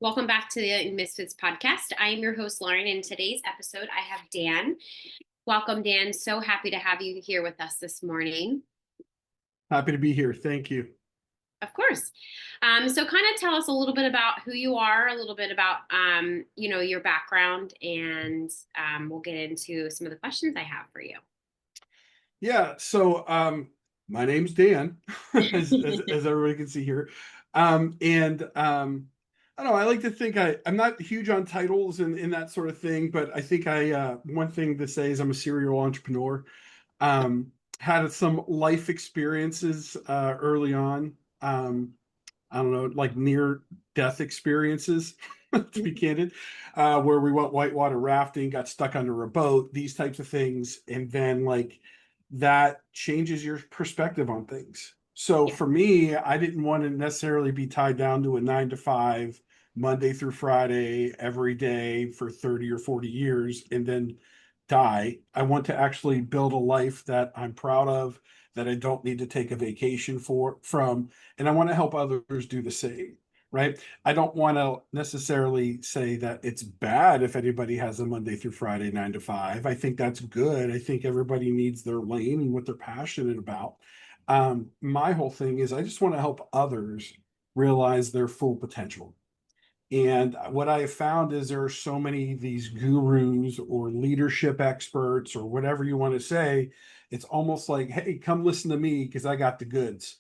Welcome back to the Misfits podcast. I am your host, Lauren. In today's episode, I have Dan. Welcome, Dan. So happy to have you here with us this morning. Happy to be here. Thank you. Of course. So kind of tell us a little bit about who you are, a little bit about, your background, and we'll get into some of the questions I have for you. Yeah, my name's Dan, as everybody can see here. I don't know, I like to think I'm not huge on titles and that sort of thing, but I think one thing to say is I'm a serial entrepreneur. Had some life experiences early on. I don't know, like near death experiences, to be candid, where we went whitewater rafting, got stuck under a boat, these types of things. And then, like, that changes your perspective on things. So Yeah. for me, I didn't want to necessarily be tied down to a 9 to 5, Monday through Friday, every day for 30 or 40 years and then die. I want to actually build a life that I'm proud of, that I don't need to take a vacation from, and I want to help others do the same, right? I don't want to necessarily say that it's bad if anybody has a Monday through Friday 9 to 5. I think that's good. I think everybody needs their lane and what they're passionate about. My whole thing is I just want to help others realize their full potential. And what I have found is there are so many of these gurus or leadership experts or whatever you want to say. It's almost like, hey, come listen to me because I got the goods,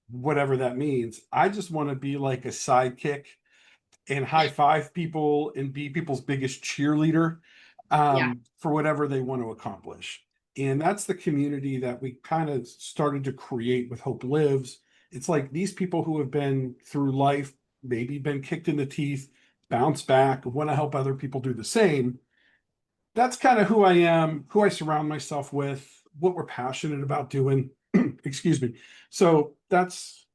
whatever that means. I just want to be like a sidekick and high five people and be people's biggest cheerleader Yeah. for whatever they want to accomplish. And that's the community that we kind of started to create with Hope Lives. It's like these people who have been through life, maybe been kicked in the teeth, bounce back, want to help other people do the same. That's kind of who I am, who I surround myself with, what we're passionate about doing. Excuse me. So that's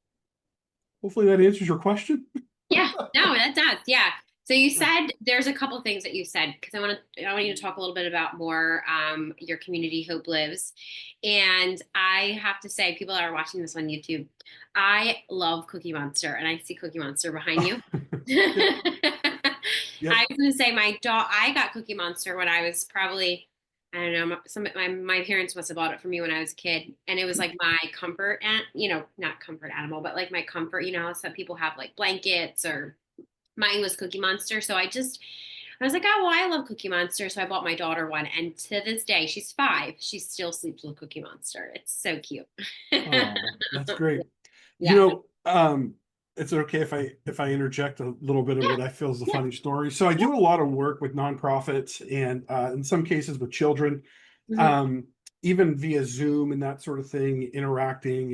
hopefully that answers your question. Yeah, no, that does. Yeah. So you said there's a couple things that you said because I want you to talk a little bit about more your community Hope Lives. And I have to say, people that are watching this on YouTube, I love Cookie Monster, and I see Cookie Monster behind you. Yep. I Yep. was gonna say I got Cookie Monster when I was probably, I don't know, my parents must have bought it for me when I was a kid, and it was like my comfort, and not comfort animal, but like my comfort. Some people have like blankets, or mine was Cookie Monster. So I was like, oh well, I love Cookie Monster, so I bought my daughter one, and to this day, she's 5, she still sleeps with Cookie Monster. It's so cute. Oh, that's great. You Yeah. know, it's okay if I interject a little bit of Yeah. what I feel is a Yeah. funny story. So I do a lot of work with nonprofits and in some cases with children, Hmm. um, even via Zoom and that sort of thing, interacting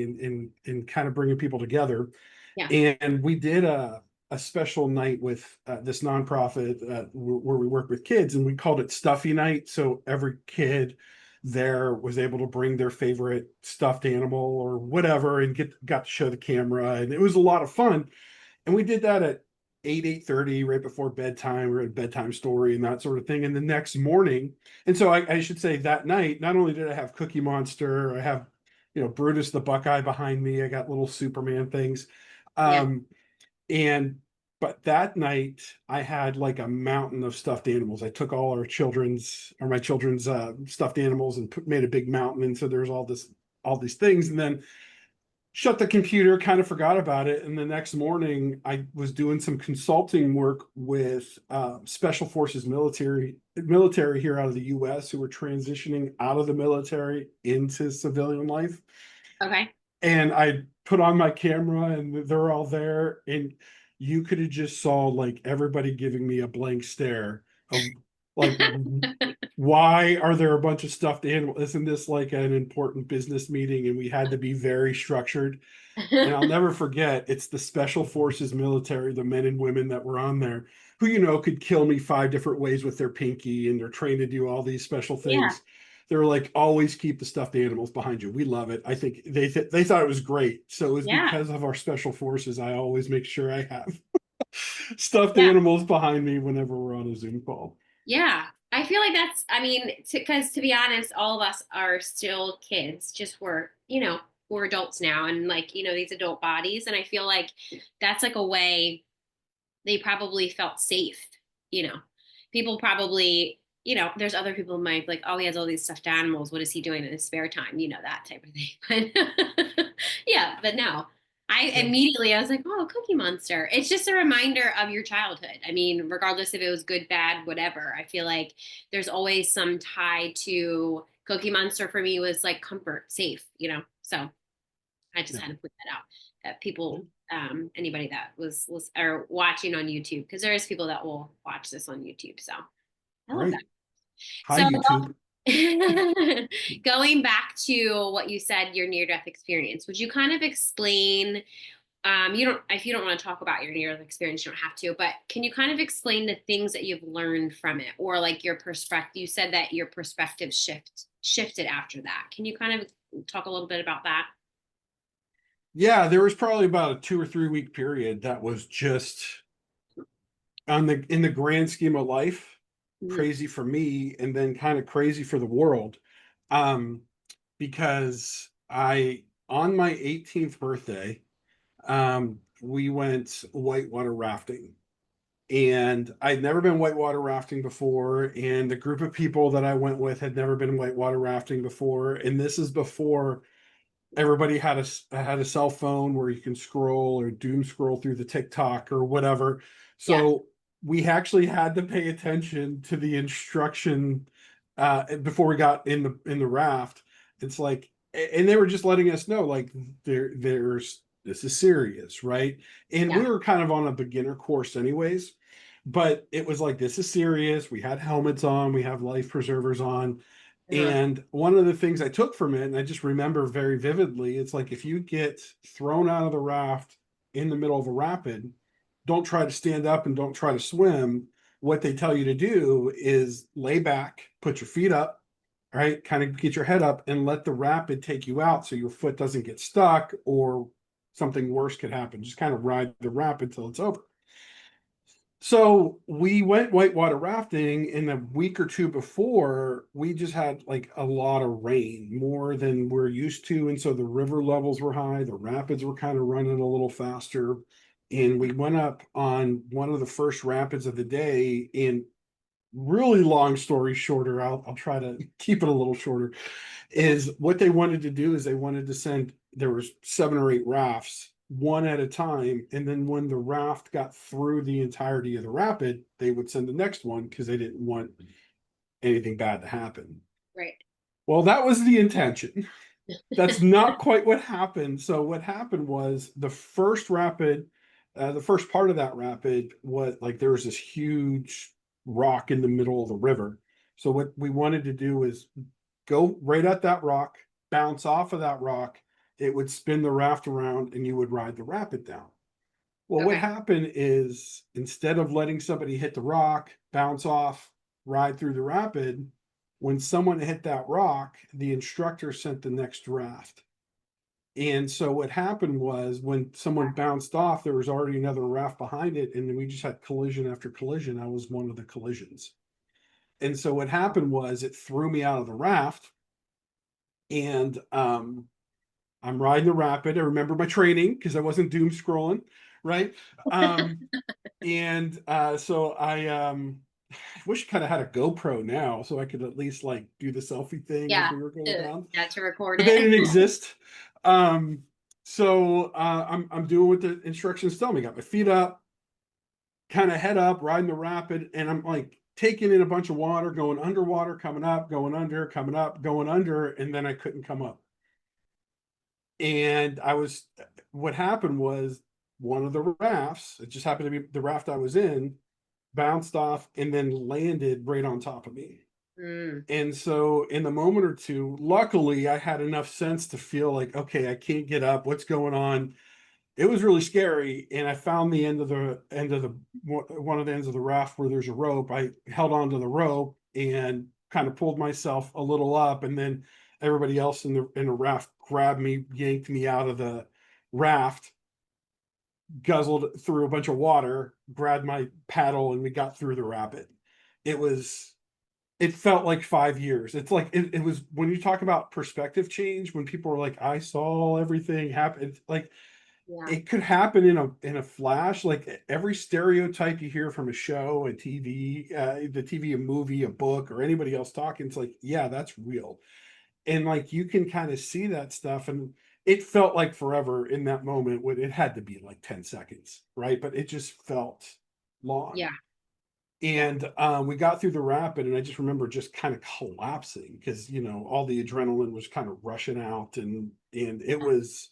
and kind of bringing people together. Yeah. And we did a special night with this nonprofit where we work with kids, and we called it Stuffy Night. So every kid there was able to bring their favorite stuffed animal or whatever and got to show the camera, and it was a lot of fun. And we did that at 8:30, right before bedtime. We read a bedtime story and that sort of thing. And the next morning, and so I should say that night, not only did I have Cookie Monster, I have Brutus the Buckeye behind me. I got little Superman things. Yeah. Um, and but that night I had like a mountain of stuffed animals. I took all my children's stuffed animals and made a big mountain. And so there's all these things. And then shut the computer, kind of forgot about it. And the next morning, I was doing some consulting work with special forces military here out of the U.S. who were transitioning out of the military into civilian life. Okay. And I put on my camera, and they're all there, and you could have just saw like everybody giving me a blank stare of like, why are there a bunch of stuffed animals? Isn't this like an important business meeting? And we had to be very structured. And I'll never forget, it's the special forces military, the men and women that were on there, who, could kill me 5 different ways with their pinky, and they're trained to do all these special Yeah. things. They're like, always keep the stuffed animals behind you. We love it. I think they thought it was great. So it was Yeah. because of our special forces. I always make sure I have stuffed Yeah. animals behind me whenever we're on a Zoom call. Yeah. I feel like that's, I mean, because to be honest, all of us are still kids, just we're adults now, and like, these adult bodies. And I feel like that's like a way they probably felt safe, you know. People probably, there's other people in my like, oh, he has all these stuffed animals. What is he doing in his spare time? That type of thing. But yeah, but no. Yeah. I was like, oh, Cookie Monster. It's just a reminder of your childhood. I mean, regardless if it was good, bad, whatever. I feel like there's always some tie to Cookie Monster for me was like comfort, safe, So I just Yeah. had to put that out that people, anybody that was or watching on YouTube, because there is people that will watch this on YouTube. So I love that. Great. Hi, So YouTube. going back to what you said, your near-death experience, would you kind of explain, you don't, if you don't want to talk about your near-death experience, you don't have to, but can you kind of explain the things that you've learned from it, or like your perspective? You said that your perspective shifted after that. Can you kind of talk a little bit about that? Yeah, there was probably about a 2 or 3 week period that was just in the grand scheme of life, Mhm. crazy for me, and then kind of crazy for the world. Um, because I on my 18th birthday, we went whitewater rafting. And I'd never been whitewater rafting before, and the group of people that I went with had never been whitewater rafting before. And this is before everybody had a cell phone where you can scroll or doom scroll through the TikTok or whatever. Yeah. So we actually had to pay attention to the instruction before we got in the raft. It's like, and they were just letting us know, like, there's this is serious, right? And we Yeah. were kind of on a beginner course anyways, but it was like, this is serious. We had helmets on, we have life preservers on. Uh-huh. And one of the things I took from it, and I just remember very vividly, it's like, if you get thrown out of the raft in the middle of a rapid, don't try to stand up and don't try to swim. What they tell you to do is lay back, put your feet up, right? Kind of get your head up and let the rapid take you out so your foot doesn't get stuck or something worse could happen. Just kind of ride the rapid till it's over. So we went whitewater rafting in a week or two before. We just had like a lot of rain, more than we're used to. And so the river levels were high, the rapids were kind of running a little faster. And we went up on one of the first rapids of the day. And really long story shorter, I'll try to keep it a little shorter, is what they wanted to do is they wanted to send, there was 7 or 8 rafts one at a time, and then when the raft got through the entirety of the rapid, they would send the next one because they didn't want anything bad to happen. Right. Well, that was the intention. That's not quite what happened. So what happened was the first rapid, the first part of that rapid was like, there was this huge rock in the middle of the river. So what we wanted to do is go right at that rock, bounce off of that rock. It would spin the raft around and you would ride the rapid down. Well, what Okay. happened is instead of letting somebody hit the rock, bounce off, ride through the rapid, when someone hit that rock, the instructor sent the next draft. And so what happened was when someone bounced off, there was already another raft behind it, and we just had collision after collision. I was one of the collisions. And so what happened was it threw me out of the raft, and I'm riding the rapid. I remember my training because I wasn't doom scrolling, right? Um, and so I wish I kind of had a GoPro now so I could at least like do the selfie thing as Yeah. we were going down, Yeah, to record but they it. didn't exist. Um, so I'm doing what the instructions tell me. Got my feet up, kind of head up, riding the rapid, and I'm like taking in a bunch of water, going underwater, coming up, going under, coming up, going under, and then I couldn't come up. And what happened was one of the rafts, it just happened to be the raft I was in, bounced off and then landed right on top of me. Mm. And so in the moment or two, luckily I had enough sense to feel like, okay, I can't get up. What's going on? It was really scary. And I found the end of the one of the ends of the raft where there's a rope. I held onto the rope and kind of pulled myself a little up. And then everybody else in the raft grabbed me, yanked me out of the raft, guzzled through a bunch of water, grabbed my paddle, and we got through the rapid. It was it felt like 5 years. It's like it was when you talk about perspective change, when people were like, I saw everything happen. Like Yeah. it could happen in a flash. Like every stereotype you hear from a show, a TV, the TV, a movie, a book, or anybody else talking, it's like, yeah, that's real. And like you can kind of see that stuff, and it felt like forever in that moment when it had to be like 10 seconds, right? But it just felt long. Yeah. Yeah. And we got through the rapid, and I just remember just kind of collapsing because all the adrenaline was kind of rushing out, and it was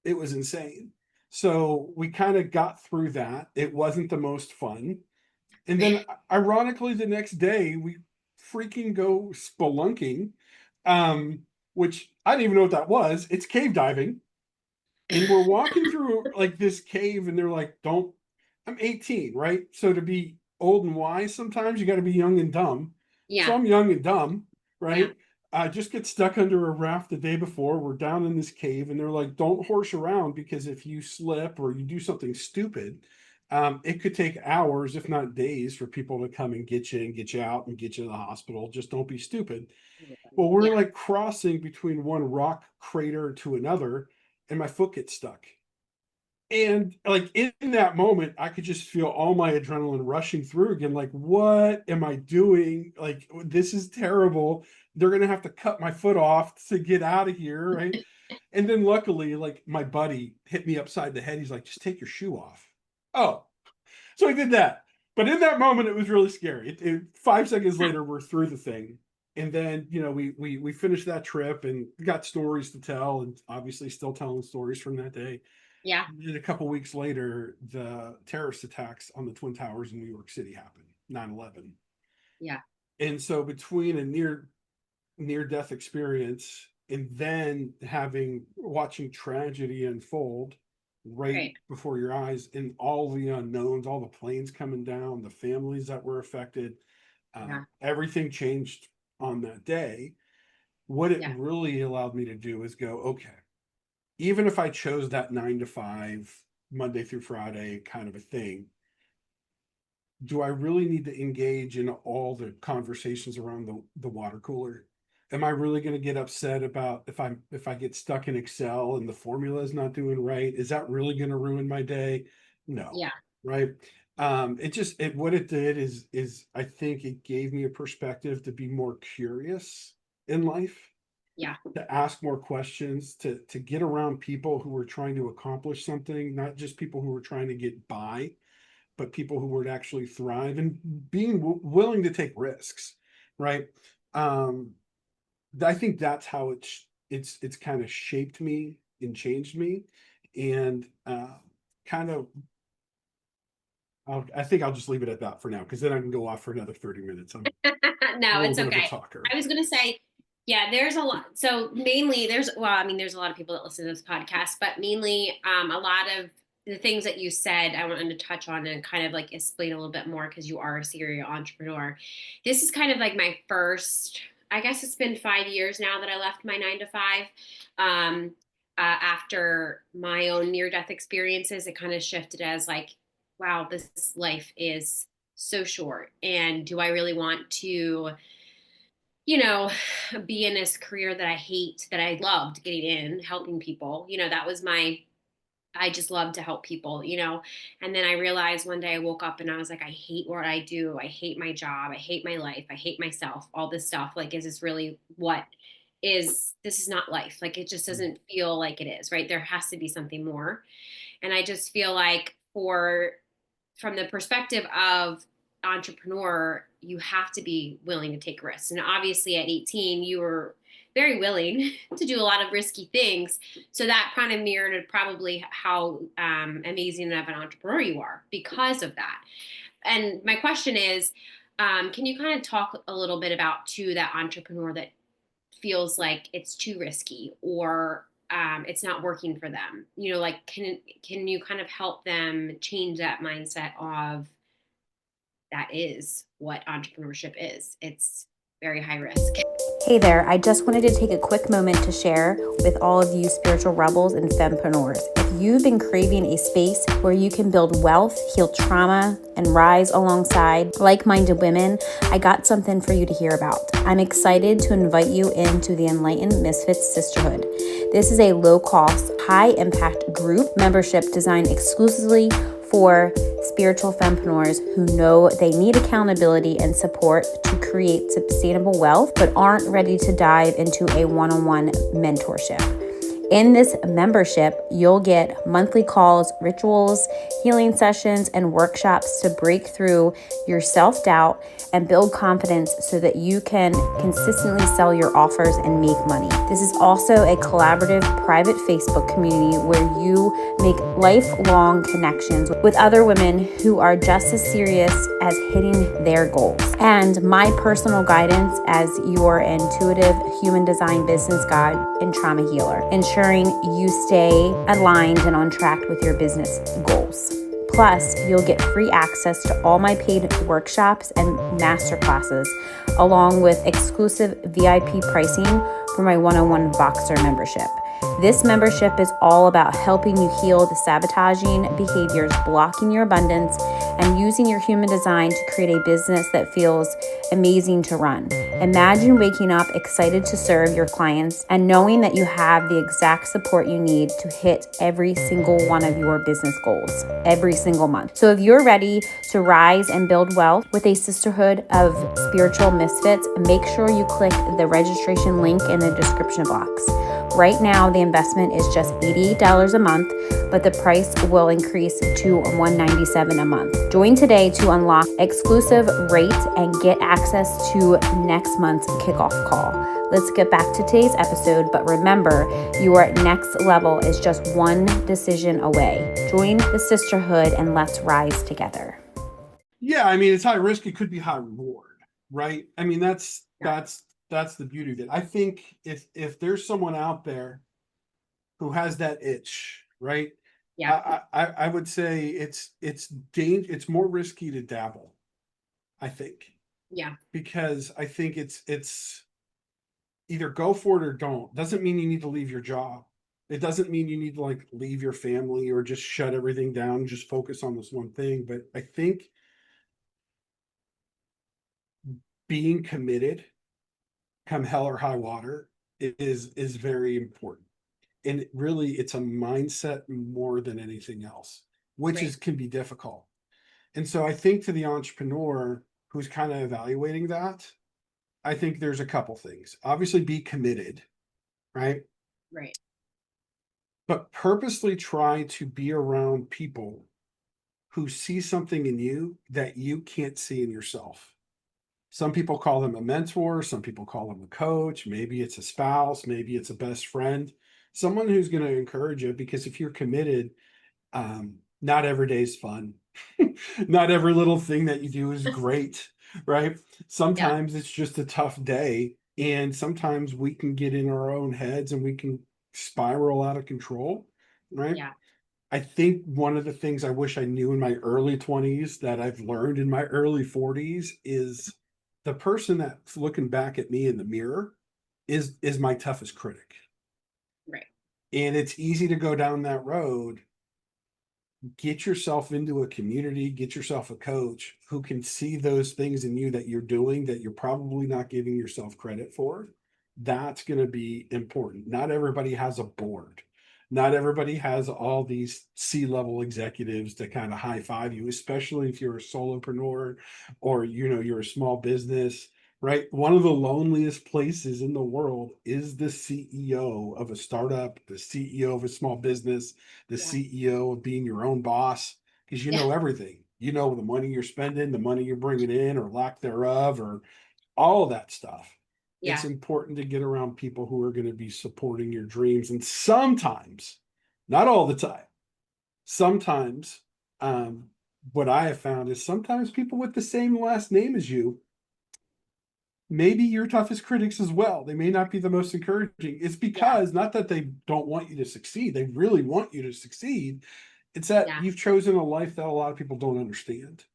insane. So we kind of got through that. It wasn't the most fun. And then ironically, the next day we freaking go spelunking, um, which I didn't even know what that was. It's cave diving. And we're walking through like this cave, and they're like, don't, I'm 18, right? So to be old and wise, sometimes you got to be young and dumb. So Yeah. I'm young and dumb, Yeah. right? I just get stuck under a raft the day before. We're down in this cave, and they're like, don't horse around because if you slip or you do something stupid, it could take hours, if not days, for people to come and get you out and get you to the hospital. Just don't be stupid. Well, we're Yeah. like crossing between one rock crater to another, and my foot gets stuck. And like in that moment, I could just feel all my adrenaline rushing through again. Like, what am I doing? Like, this is terrible. They're gonna have to cut my foot off to get out of here, right? And then luckily, like my buddy hit me upside the head. He's like, just take your shoe off. Oh, so I did that. But in that moment, it was really scary. 5 seconds later, we're through the thing, and then we finished that trip and got stories to tell, and obviously still telling stories from that day. Yeah. And then a couple weeks later, the terrorist attacks on the Twin Towers in New York City happened, 9/11. Yeah. And so between a near death experience and then having watching tragedy unfold right Right. before your eyes, and all the unknowns, all the planes coming down, the families that were affected, Yeah. everything changed on that day. What it Yeah. really allowed me to do is go, okay, even if I chose that 9 to 5 Monday through Friday kind of a thing, do I really need to engage in all the conversations around the water cooler? Am I really going to get upset about if I get stuck in Excel and the formula is not doing right? Is that really going to ruin my day? No, Yeah. right? It what it did is I think it gave me a perspective to be more curious in life, Yeah. to ask more questions, to get around people who were trying to accomplish something, not just people who were trying to get by, but people who would actually thrive, and being willing to take risks, right? Um, I think that's how it's kind of shaped me and changed me, and kind of. I think I'll just leave it at that for now because then I can go off for another 30 minutes. I'm a No, little it's bit of a okay. talker. I was going to say, yeah, there's a lot. So mainly well, I mean, there's a lot of people that listen to this podcast, but mainly a lot of the things that you said, I wanted to touch on and kind of like explain a little bit more because you are a serial entrepreneur. This is kind of like my first, I guess it's been 5 years now that I left my 9 to 5. After my own near death experiences, it kind of shifted as like, wow, this life is so short. And do I really want to, you know, be in this career that I hate, that I loved getting in, helping people? That was I just love to help people, And then I realized one day I woke up and I was like, I hate what I do. I hate my job. I hate my life. I hate myself, all this stuff. Like, is this really this is not life. Like, it just doesn't feel like it is, right? There has to be something more. And I just feel like from the perspective of entrepreneur, you have to be willing to take risks. And obviously at 18, you were very willing to do a lot of risky things. So that kind of mirrored probably how amazing of an entrepreneur you are because of that. And my question is, can you kind of talk a little bit about too that entrepreneur that feels like it's too risky or it's not working for them? Like can you kind of help them change that mindset of that is what entrepreneurship is? It's very high risk. Hey there, I just wanted to take a quick moment to share with all of you spiritual rebels and fempreneurs. If you've been craving a space where you can build wealth, heal trauma, and rise alongside like-minded women, I got something for you to hear about. I'm excited to invite you into the Enlightened Misfits Sisterhood. This is a low-cost, high-impact group membership designed exclusively for spiritual fempreneurs who know they need accountability and support to create sustainable wealth but aren't ready to dive into a one-on-one mentorship. In this membership, you'll get monthly calls, rituals, healing sessions, and workshops to break through your self-doubt and build confidence so that you can consistently sell your offers and make money. This is also a collaborative private Facebook community where you make lifelong connections with other women who are just as serious as hitting their goals. And my personal guidance as your intuitive human design business guide and trauma healer, ensuring you stay aligned and on track with your business goals. Plus, you'll get free access to all my paid workshops and masterclasses, along with exclusive VIP pricing for my one-on-one Voxer membership. This membership is all about helping you heal the sabotaging behaviors blocking your abundance and using your human design to create a business that feels amazing to run. Imagine waking up excited to serve your clients and knowing that you have the exact support you need to hit every single one of your business goals every single month. So if you're ready to rise and build wealth with a sisterhood of spiritual misfits, make sure you click the registration link in the description box. Right now, the investment is just $88 a month, but the price will increase to $197 a month. Join today to unlock exclusive rates and get access to next month's kickoff call. Let's get back to today's episode, but remember, your next level is just one decision away. Join the sisterhood and let's rise together. Yeah, I mean, it's high risk, it could be high reward, right? I mean, that's the beauty of it. I think if there's someone out there who has that itch, right? Yeah. I would say it's more risky to dabble, I think, Yeah. because I think it's either go for it or don't. Doesn't mean you need to leave your job. It doesn't mean you need to like leave your family or just shut everything down, just focus on this one thing. But I think being committed, come hell or high water, is very important. And really, it's a mindset more than anything else, which Right. is can be difficult. And so I think to the entrepreneur who's kind of evaluating that, I think there's a couple things. Obviously, be committed, right? Right. But purposely try to be around people who see something in you that you can't see in yourself. Some people call them a mentor, some people call them a coach, maybe it's a spouse, maybe it's a best friend, someone who's going to encourage you, because if you're committed, not every day is fun. Not every little thing that you do is great, right? Yeah. Sometimes it's just a tough day, and sometimes we can get in our own heads and we can spiral out of control, right? Yeah. I think one of the things I wish I knew in my early 20s that I've learned in my early 40s is the person that's looking back at me in the mirror is my toughest critic. Right. And it's easy to go down that road. Get yourself into a community, get yourself a coach who can see those things in you that you're doing that you're probably not giving yourself credit for. That's going to be important. Not everybody has a board. Not everybody has all these C-level executives to kind of high five you, especially if you're a solopreneur or you're a small business, right? One of the loneliest places in the world is the CEO of a startup, the CEO of a small business, the Yeah. CEO of being your own boss, because you Yeah. know everything. You know the money you're spending, the money you're bringing in, or lack thereof, or all of that stuff. It's Yeah. important to get around people who are going to be supporting your dreams. And sometimes, not all the time, sometimes, what I have found is sometimes people with the same last name as you maybe your toughest critics as well. They may not be the most encouraging. It's Yeah. because not that they don't want you to succeed, they really want you to succeed. It's that Yeah. you've chosen a life that a lot of people don't understand.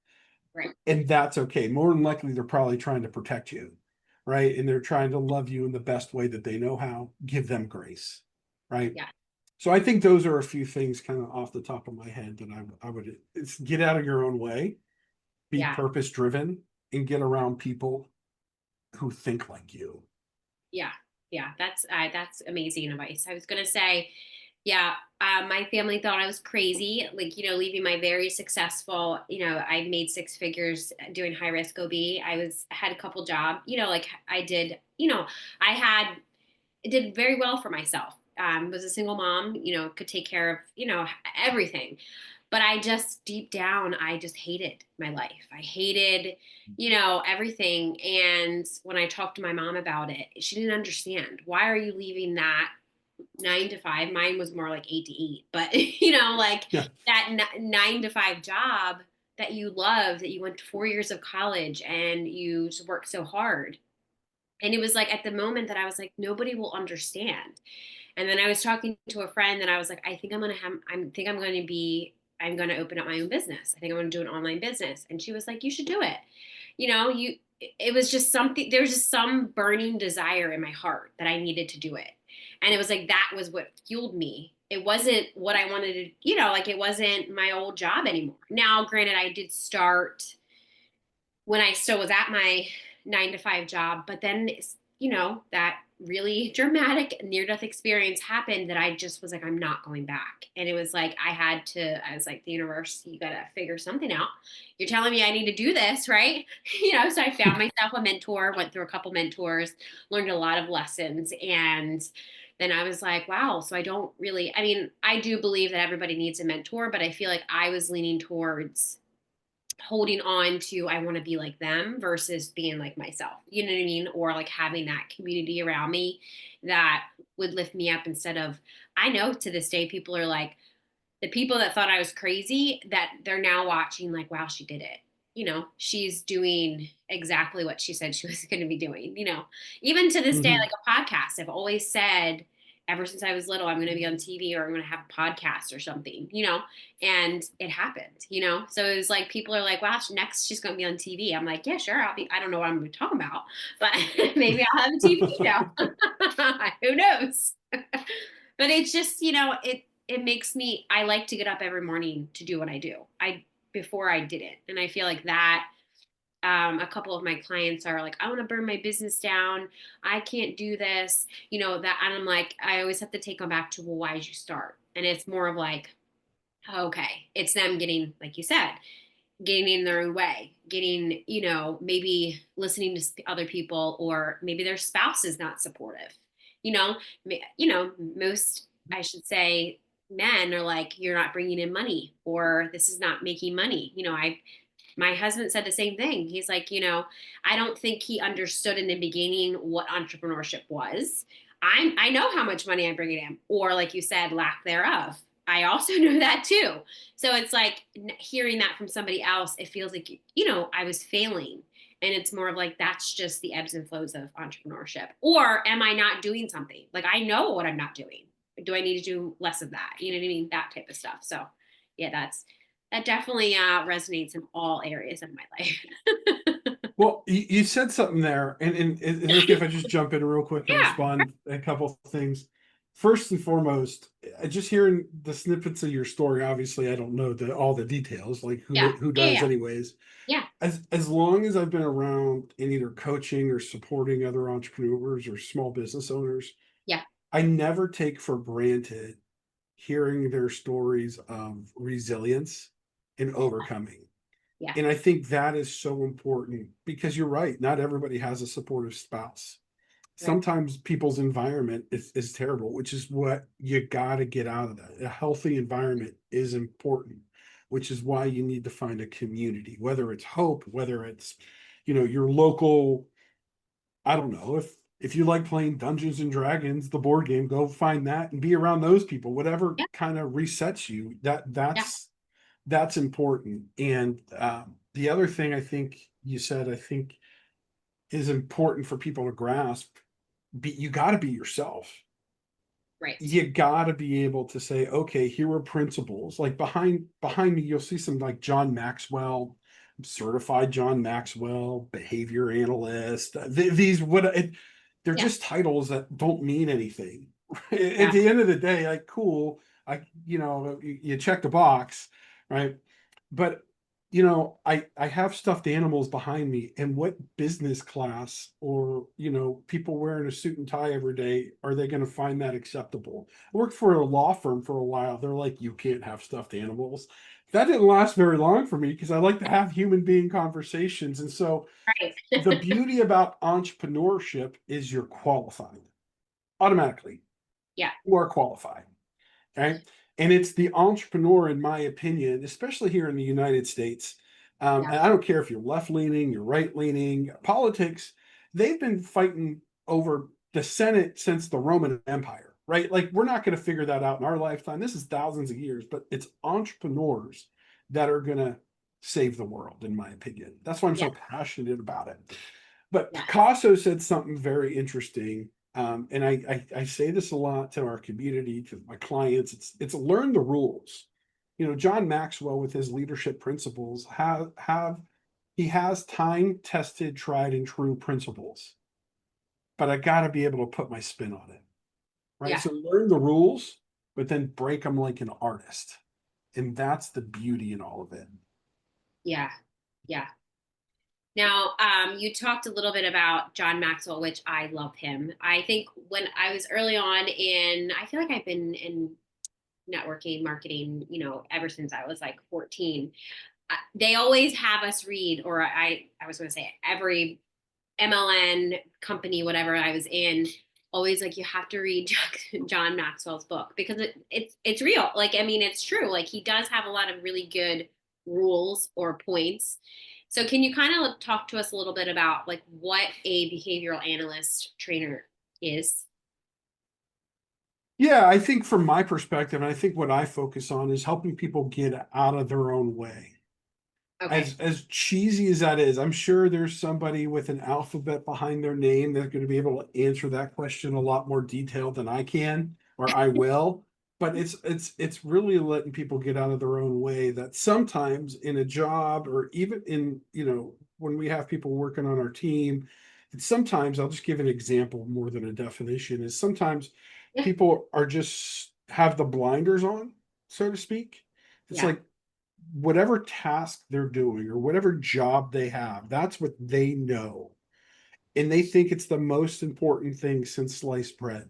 Right. And that's okay. More than likely, they're probably trying to protect you. right? And they're trying to love you in the best way that they know how, give them grace, right? Yeah. So I think those are a few things kind of off the top of my head that I would, it's get out of your own way, be Yeah. purpose driven, and get around people who think like you. Yeah. Yeah. That's amazing advice. I was going to say, yeah, my family thought I was crazy, like, leaving my very successful, I made six figures doing high risk OB. Had a couple jobs, like I did, I did very well for myself. Was a single mom, could take care of, everything. But I just deep down, I just hated my life. I hated, everything. And when I talked to my mom about it, she didn't understand. Why are you leaving that 9 to 5? Mine was more like 8 to 8, but like Yeah. that 9 to 5 job that you love, that you went to 4 years of college and you just worked so hard. And it was like at the moment that I was like, nobody will understand. And then I was talking to a friend and I was like, I'm going to open up my own business. I think I'm going to do an online business. And she was like, you should do it. It was just something, there was just some burning desire in my heart that I needed to do it. And it was like, that was what fueled me. It wasn't what I wanted to, like it wasn't my old job anymore. Now, granted, I did start when I still was at my 9 to 5 job. But then, that really dramatic near death experience happened that I just was like, I'm not going back. And it was like, I was like, the universe, you got to figure something out. You're telling me I need to do this, right? So I found myself a mentor, went through a couple mentors, learned a lot of lessons. And then I was like, wow. So I do believe that everybody needs a mentor, but I feel like I was leaning towards holding on to I want to be like them versus being like myself. You know what I mean? Or like having that community around me that would lift me up instead of I know to this day people are like the people that thought I was crazy that they're now watching like wow, she did it. She's doing exactly what she said she was going to be doing, Even to this day, Mhm. like a podcast, I've always said ever since I was little, I'm going to be on TV or I'm going to have a podcast or something, and it happened, So it was like people are like, wow, next she's going to be on TV. I'm like, yeah, sure, I'll be. I don't know what I'm going to be talking about, but maybe I'll have a TV show. Who knows? But it's just, it makes me. I like to get up every morning to do what I do. Before I didn't, and I feel like that. A couple of my clients are like, I want to burn my business down. I can't do this, that. And I'm like, I always have to take them back to, well, why did you start? And it's more of like, okay, it's them getting, like you said, getting in their own way, getting, maybe listening to other people, or maybe their spouse is not supportive. You know, most, I should say, men are like, you're not bringing in money, or this is not making money. My husband said the same thing. He's like, I don't think he understood in the beginning what entrepreneurship was. I know how much money I'm bringing in, or like you said, lack thereof. I also know that too. So it's like hearing that from somebody else, it feels like, I was failing. And it's more of like, that's just the ebbs and flows of entrepreneurship. Or am I not doing something? Like, I know what I'm not doing. Do I need to do less of that? You know what I mean? That type of stuff. So, yeah, that definitely resonates in all areas of my life. Well, you said something there, and is it okay if I just jump in real quick and Yeah, respond a couple of things? First and foremost, just hearing the snippets of your story. Obviously, I don't know all the details, like yeah, who yeah, does, yeah, anyways. yeah, As long as I've been around in either coaching or supporting other entrepreneurs or small business owners, yeah, I never take for granted hearing their stories of resilience and overcoming. yeah, And I think that is so important because you're right. Not everybody has a supportive spouse. right, Sometimes people's environment is terrible, which is what you got to get out of that. A healthy environment is important, which is why you need to find a community, whether it's hope, whether it's, your local, I don't know, if you like playing Dungeons and Dragons, the board game, go find that and be around those people, whatever yeah, kind of resets you. That yeah, that's important. And the other thing I think you said, I think is important for people to grasp, you got to be yourself. right, You got to be able to say, okay, here are principles. Like behind me, you'll see some like John Maxwell certified John Maxwell, behavior analyst. They're Yeah. just titles that don't mean anything. At Yeah. the end of the day, like, cool, you check the box, right? But I have stuffed animals behind me, and what business class or people wearing a suit and tie every day are they going to find that acceptable? I worked for a law firm for a while. They're like, you can't have stuffed animals. That didn't last very long for me because I like to have human being conversations. And so Right. the beauty about entrepreneurship is you're qualified automatically. Yeah. You are qualified. Right. And it's the entrepreneur, in my opinion, especially here in the United States. Yeah. And I don't care if you're left leaning, you're right leaning, politics, they've been fighting over the Senate since the Roman Empire, right? Like, we're not going to figure that out in our lifetime. This is thousands of years, but it's entrepreneurs that are going to save the world, in my opinion. That's why I'm Yeah. so passionate about it. But Yeah. Picasso said something very interesting, and I say this a lot to our community, to my clients. It's learn the rules. John Maxwell, with his leadership principles, he has time tested, tried and true principles. But I got to be able to put my spin on it, right? Yeah. So learn the rules, but then break them like an artist, and that's the beauty in all of it. Yeah. Yeah. Now, you talked a little bit about John Maxwell, which I love him. I think when I was early on I feel like I've been in networking, marketing, ever since I was like 14. They always have us read, or I was going to say every MLN company, whatever I was in, always like, you have to read John Maxwell's book because it's real. Like, I mean, it's true. Like, he does have a lot of really good rules or points. So can you kind of talk to us a little bit about like what a behavioral analyst trainer is? Yeah, I think from my perspective, and I think what I focus on is helping people get out of their own way. Okay. As cheesy as that is, I'm sure there's somebody with an alphabet behind their name that's going to be able to answer that question a lot more detailed than I can, or I will. But it's really letting people get out of their own way, that sometimes in a job, or even in, when we have people working on our team, and sometimes I'll just give an example more than a definition, is sometimes Yeah. people are just have the blinders on, so to speak. It's Yeah. like, whatever task they're doing or whatever job they have, that's what they know. And they think it's the most important thing since sliced bread.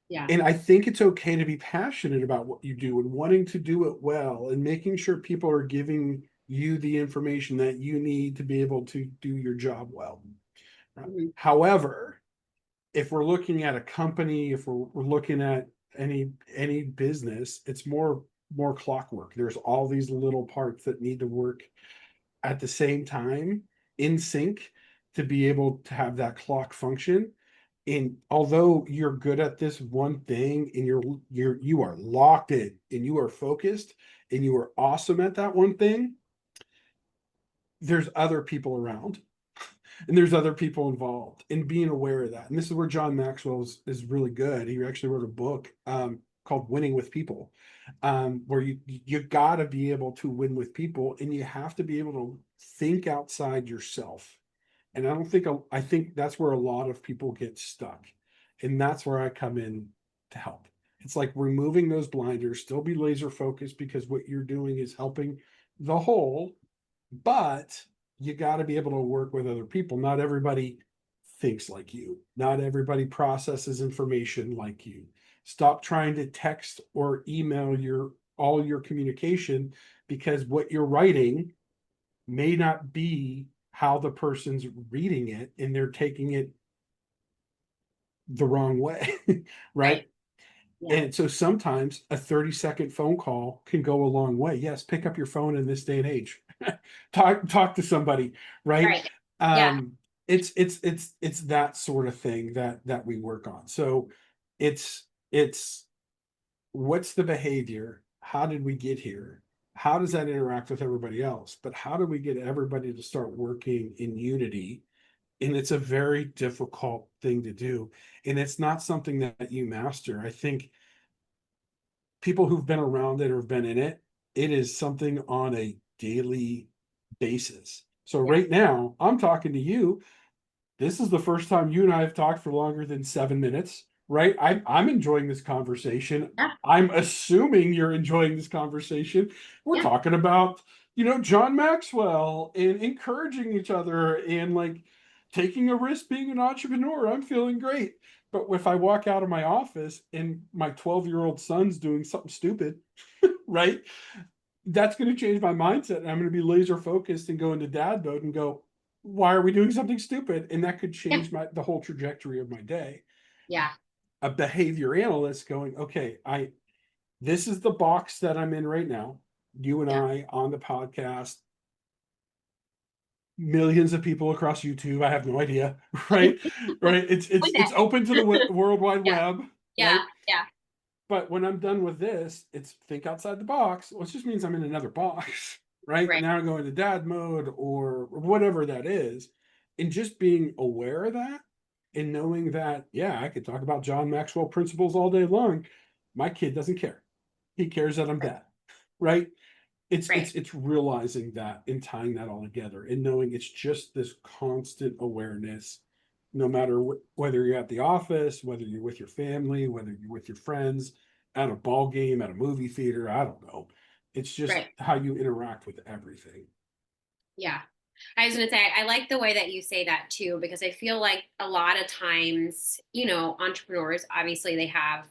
Yeah. And I think it's okay to be passionate about what you do and wanting to do it well and making sure people are giving you the information that you need to be able to do your job well. Mhm. However, if we're looking at a company, if we're looking at any business, it's more clockwork. There's all these little parts that need to work at the same time in sync to be able to have that clock function. And although you're good at this one thing and you are locked in and you are focused and you are awesome at that one thing, there's other people around and there's other people involved, and being aware of that. And this is where John Maxwell is really good. He actually wrote a book called Winning with People, where you got to be able to win with people, and you have to be able to think outside yourself. And I think that's where a lot of people get stuck, and that's where I come in to help. It's like removing those blinders, still be laser focused, because what you're doing is helping the whole, but you got to be able to work with other people. Not everybody thinks like you. Not everybody processes information like you. Stop trying to text or email all your communication, because what you're writing may not be how the person's reading it, and they're taking it the wrong way, Right. right? Yeah. And so sometimes a 30-second phone call can go a long way. Yes, pick up your phone in this day and age. Talk to somebody, right? Right. Yeah. Um, it's that sort of thing that we work on. So it's what's the behavior? How did we get here? How does that interact with everybody else? But how do we get everybody to start working in unity? And it's a very difficult thing to do. And it's not something that you master. I think people who've been around it or have been in it, it is something on a daily basis. So Yeah. right now, I'm talking to you. This is the first time you and I have talked for longer than 7 minutes, right? I'm enjoying this conversation. Yeah. I'm assuming you're enjoying this conversation. We're Yeah. talking about, John Maxwell and encouraging each other and like taking a risk being an entrepreneur. I'm feeling great. But if I walk out of my office and my 12-year-old son's doing something stupid, right? That's going to change my mindset. And I'm going to be laser focused and go into dad mode and go, why are we doing something stupid? And that could Yeah. change the whole trajectory of my day. Yeah. A behavior analyst going, okay, this is the box that I'm in right now. You and Yeah. I on the podcast, millions of people across YouTube. I have no idea, right? Right. It's open to the World Wide Yeah. Web, Yeah. right? Yeah. But when I'm done with this, it's think outside the box. Well, it just means I'm in another box, right? Right. Now I go into dad mode or whatever that is. And just being aware of that and knowing that, yeah, I could talk about John Maxwell principles all day long. My kid doesn't care. He cares that I'm dad, right? It's Right. it's it's realizing that and tying that all together and knowing it's just this constant awareness, no matter whether you're at the office, whether you're with your family, whether you're with your friends, at a ball game, at a movie theater, I don't know. It's just Right. how you interact with everything. Yeah. I was going to say, I like the way that you say that too, because I feel like a lot of times, entrepreneurs, obviously they have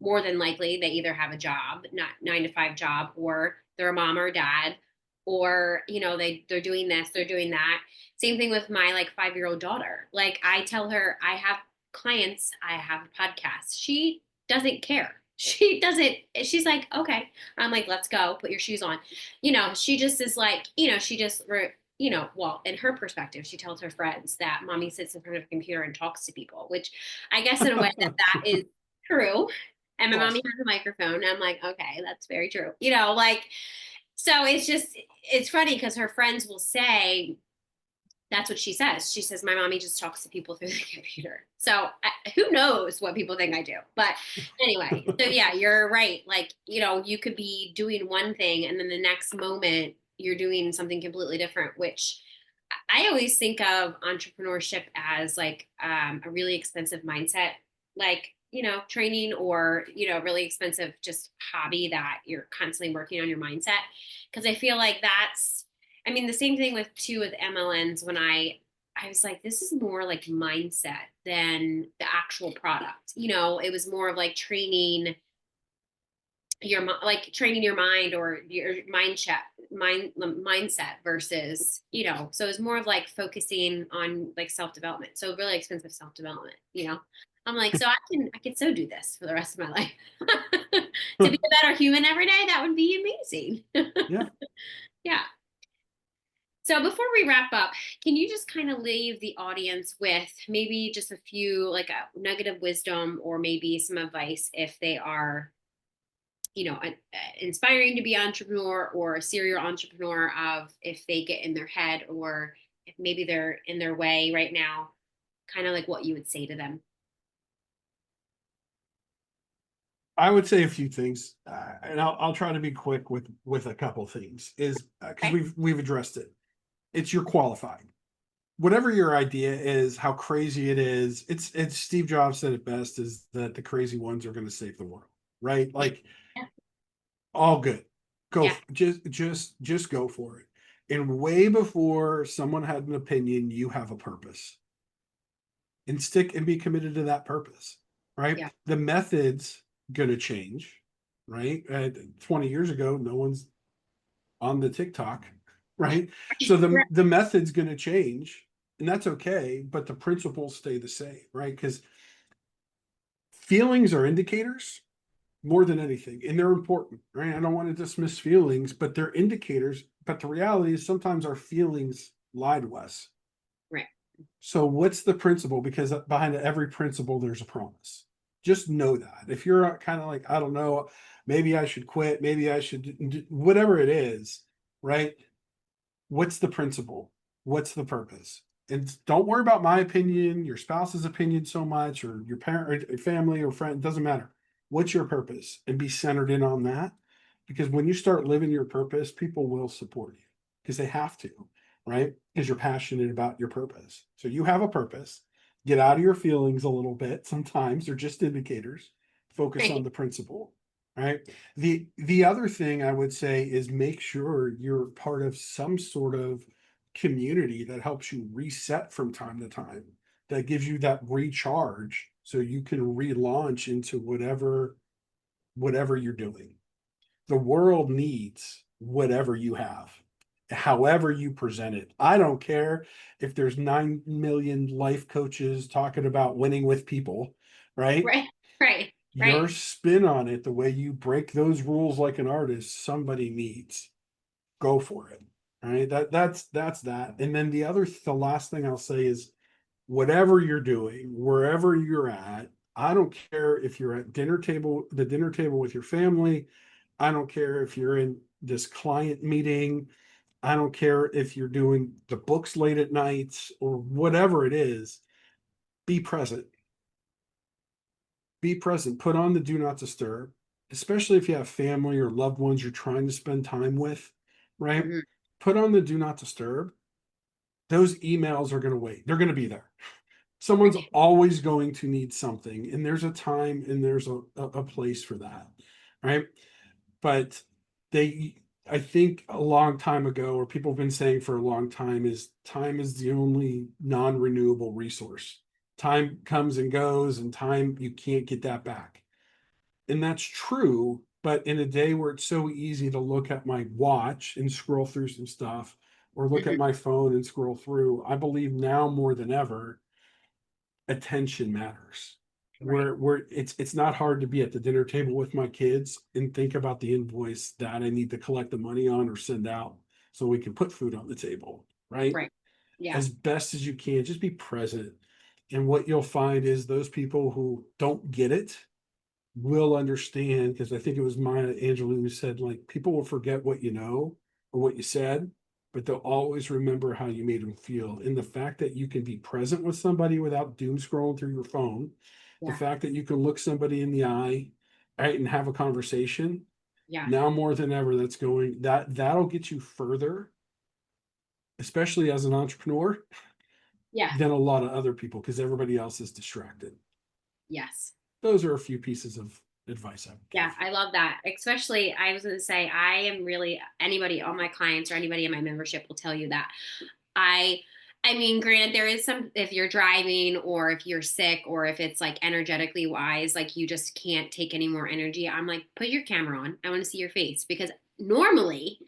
more than likely, they either have a job, not 9 to 5 job, or they're a mom or a dad, or, they're doing this, they're doing that. Same thing with my like 5-year-old daughter. Like I tell her I have clients, I have a podcast. She doesn't care. She doesn't, she's like, okay. I'm like, let's go, put your shoes on. She just is like, she just, well, in her perspective, she tells her friends that mommy sits in front of a computer and talks to people, which I guess in a way that is true. And my mommy Awesome. has a microphone. And I'm like, okay, that's very true. So it's funny because her friends will say, that's what she says. She says, my mommy just talks to people through the computer. So who knows what people think I do. But anyway, so yeah, you're right. Like, you could be doing one thing and then the next moment you're doing something completely different, which I always think of entrepreneurship as like a really expensive mindset, like, training or, really expensive just hobby that you're constantly working on your mindset. Cause I feel like the same thing with MLNs when I was like, this is more like mindset than the actual product. It was more of like training your mind or your mindset versus, so it's more of like focusing on like self-development. So really expensive self-development. I'm like, so I could so do this for the rest of my life. To be a better human every day, that would be amazing. Yeah. Yeah. So before we wrap up, can you just kind of leave the audience with maybe just a few like a nugget of wisdom or maybe some advice if they are, inspiring to be an entrepreneur or a serial entrepreneur of if they get in their head or if maybe they're in their way right now, kind of like what you would say to them. I would say a few things, and I'll try to be quick with a couple things. Is because Okay. we've addressed it. It's your qualifying. Whatever your idea is, how crazy it is, it's Steve Jobs said it best: is that the crazy ones are going to save the world, right? Like Yeah. all good, go Yeah. just go for it. And way before someone had an opinion, you have a purpose, and stick and be committed to that purpose, right? Yeah. The method's going to change, right? 20 years ago, no one's on the TikTok, right? So the method's going to change, and that's okay, but the principles stay the same, right? Because feelings are indicators more than anything, and they're important, right? I don't want to dismiss feelings, but they're indicators. But the reality is sometimes our feelings lie to us. Right. So what's the principle? Because behind every principle, there's a promise. Just know that. If you're kind of like, I don't know, maybe I should quit, maybe I should do whatever it is, right? What's the principle? What's the purpose? And don't worry about my opinion, your spouse's opinion so much, or your parent, or family, or friend. It doesn't matter. What's your purpose? And be centered in on that. Because when you start living your purpose, people will support you. because they have to, right? Because you're passionate about your purpose. So you have a purpose. Get out of your feelings a little bit. Sometimes they're just indicators. Focus Right. on the principle, right? The other thing I would say is make sure you're part of some sort of community that helps you reset from time to time, that gives you that recharge so you can relaunch into whatever you're doing. The world needs whatever you have, however you present it. I don't care if there's 9 million life coaches talking about winning with people, right? Right. Right. Right. Your spin on it, the way you break those rules like an artist, somebody needs. Go for it. Right? That's that. And then the last thing I'll say is whatever you're doing, wherever you're at, I don't care if you're at the dinner table with your family. I don't care if you're in this client meeting. I don't care if you're doing the books late at night or whatever it is. Be present. Be present. Put on the do not disturb, especially if you have family or loved ones you're trying to spend time with, right? Hmm. Put on the do not disturb. Those emails are going to wait. They're going to be there. Someone's Right. always going to need something, and there's a time and there's a place for that, right? But they, I think a long time ago, or people have been saying for a long time is the only non-renewable resource. Time comes and goes, and time, you can't get that back. And that's true, but in a day where it's so easy to look at my watch and scroll through some stuff, or look at Hmm. my phone and scroll through, I believe now more than ever attention matters. Right. Where it's not hard to be at the dinner table with my kids and think about the invoice that I need to collect the money on or send out so we can put food on the table, right? Right. Yeah. As best as you can, just be present. And what you'll find is those people who don't get it will understand, because I think it was Maya Angelou who said, like, people will forget what you know or what you said, but they'll always remember how you made them feel. And the fact that you can be present with somebody without doom scrolling through your phone, the Yeah. fact that you can look somebody in the eye, right, and have a conversation, Yeah. now more than ever, that'll get you further, especially as an entrepreneur, Yeah. than a lot of other people because everybody else is distracted. Yes. Those are a few pieces of advice I would Yeah, give. I love that. Especially, I was going to say, I am really anybody, all my clients or anybody in my membership will tell you that I, I mean, granted, there is some, if you're driving or if you're sick or if it's like energetically wise, like you just can't take any more energy. I'm like, put your camera on. I want to see your face because normally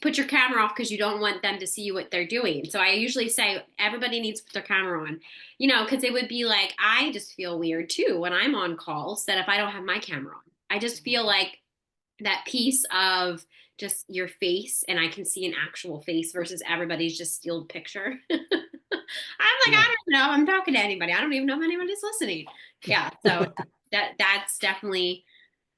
put your camera off because you don't want them to see what they're doing. So I usually say everybody needs to put their camera on, because it would be like, I just feel weird too when I'm on calls that if I don't have my camera on, I just feel like that piece of just your face and I can see an actual face versus everybody's just still picture. I'm like, Yeah. I don't know. I'm talking to anybody. I don't even know if anybody's listening. Yeah. So that's definitely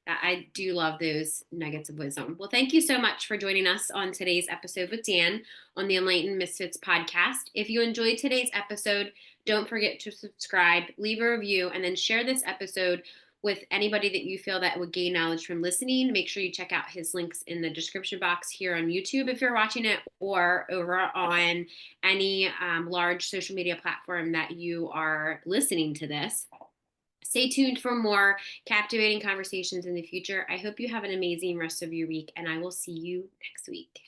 I do love those nuggets of wisdom. Well, thank you so much for joining us on today's episode with Dan on the Enlightened Misfits podcast. If you enjoyed today's episode, don't forget to subscribe, leave a review, and then share this episode with anybody that you feel that would gain knowledge from listening. Make sure you check out his links in the description box here on YouTube if you're watching it, or over on any large social media platform that you are listening to this. Stay tuned for more captivating conversations in the future. I hope you have an amazing rest of your week, and I will see you next week.